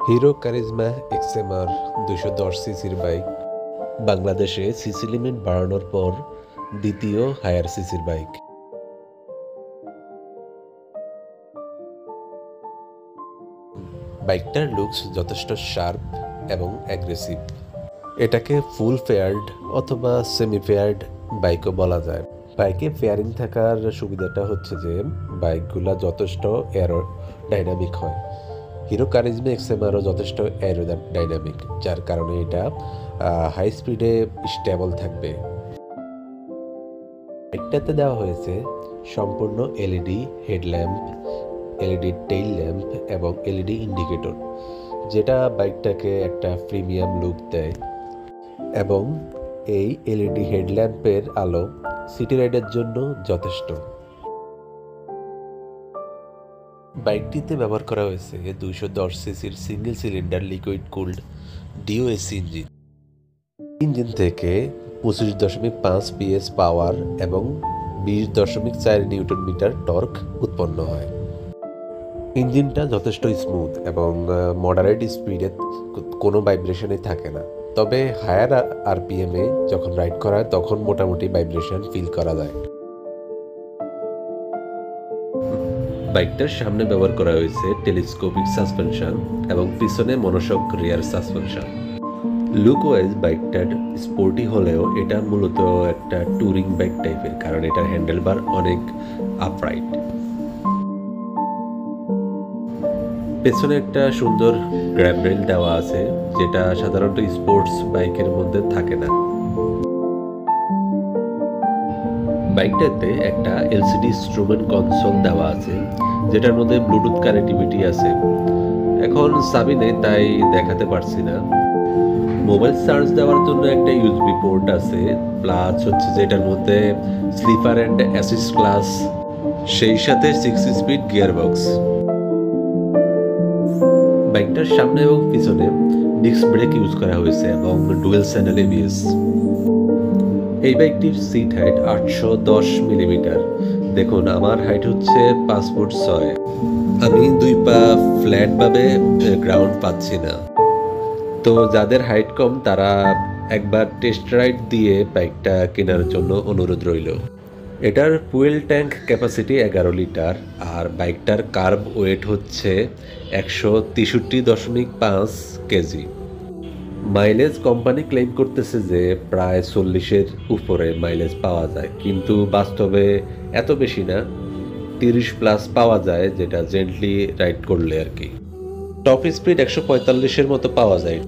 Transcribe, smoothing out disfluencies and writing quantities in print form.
Hero charisma XMR 210 সিসির bike বাংলাদেশে CC limit বাড়ানোর পর দ্বিতীয় হায়ার সিসির বাইক। বাইকটার লুকস যথেষ্ট শার্প এবং অ্যাগ্রেসিভ। এটাকে ফুল ফেয়ার্ড অথবা সেমি ফেয়ার্ড বাইকও বলা যায়। বাইকে ফেয়ারিং থাকার সুবিধাটা হচ্ছে যে বাইকগুলা যথেষ্ট ডাইনামিক হয়। হিরো কারিজমা এক্সএমআরও যথেষ্ট ডাইনামিক, যার কারণে এটা হাই স্পিডে স্টেবল থাকবে। বাইকটাতে দেওয়া হয়েছে সম্পূর্ণ LED headlamp, LED tail lamp এবং এলইডি ইন্ডিকেটর, যেটা বাইকটাকে একটা প্রিমিয়াম লুক দেয়। এবং এই এলইডি হেডল্যাম্পের আলো সিটি রাইডের জন্য যথেষ্ট। বাইকটিতে ব্যবহার করা হয়েছে 210 সিসির single cylinder liquid cooled ডিওএসি engine থেকে 25.5 PS পাওয়ার এবং 20.4 নিউটন মিটার টর্ক উৎপন্ন হয়। ইঞ্জিনটা যথেষ্ট স্মুথ এবং মডারেট স্পিডে কোনো ভাইব্রেশনই থাকে না। তবে হায়ার আরপিএমে যখন রাইড করা হয় তখন মোটামুটি ভাইব্রেশন ফিল করা যায়। বাইকটার সামনে ব্যবহার করা হয়েছে টেলিস্কোপিক সাসপেনশন এবং পিছনে মনোশক রিয়ার সাসপেনশন। লুক ওয়াইজ বাইকটার স্পোর্টি হলেও এটা মূলত একটা ট্যুরিং বাইক টাইপের, কারণ এটার হ্যান্ডেলবার অনেক আপরাইট। পেছনে একটা সুন্দর গ্র্যাব রেল দেওয়া আছে, যেটা সাধারণত স্পোর্টস বাইকের মধ্যে থাকে না। বাইকটাতে একটা এলসিডি ইনস্ট্রুমেন্ট কনসোল দেওয়া আছে, যেটার মধ্যে ব্লুটুথ কানেক্টিভিটি আছে। এখন চাবি নেই তাই দেখাতে পারছি না। মোবাইল চার্জ দেওয়ার জন্য একটা ইউএসবি পোর্ট আছে, প্লাস হচ্ছে যেটার মধ্যে স্লিপার অ্যান্ড অ্যাসিস্ট ক্লাস, সেই সাথে 6 স্পিড গিয়ার বক্স। বাইকটার সামনে এবং পিছনে ডিস্ক ব্রেক ইউজ করা হয়েছে এবং ডুয়েল চ্যানেল এবিএস। এই বাইকটির সিট হাইট 810 মিলিমিটার। দেখুন, আমার হাইট হচ্ছে 5 ফুট 6। আমি 2 পা ফ্ল্যাটভাবে গ্রাউন্ড পাচ্ছি না। তো যাদের হাইট কম তারা একবার টেস্ট রাইড দিয়ে বাইকটা কেনার জন্য অনুরোধ রইল। এটার ফুয়েল ট্যাঙ্ক ক্যাপাসিটি 11 লিটার আর বাইকটার কার্ব ওয়েট হচ্ছে 163.5 কেজি। মাইলেজ কোম্পানি ক্লেম করতেছে যে প্রায় 40-এর উপরে মাইলেজ পাওয়া যায়, কিন্তু বাস্তবে এত বেশি না, 30+ পাওয়া যায়, যেটা জেন্টলি রাইড করলে আর কি। টপ স্পিড 145-এর মতো পাওয়া যায়।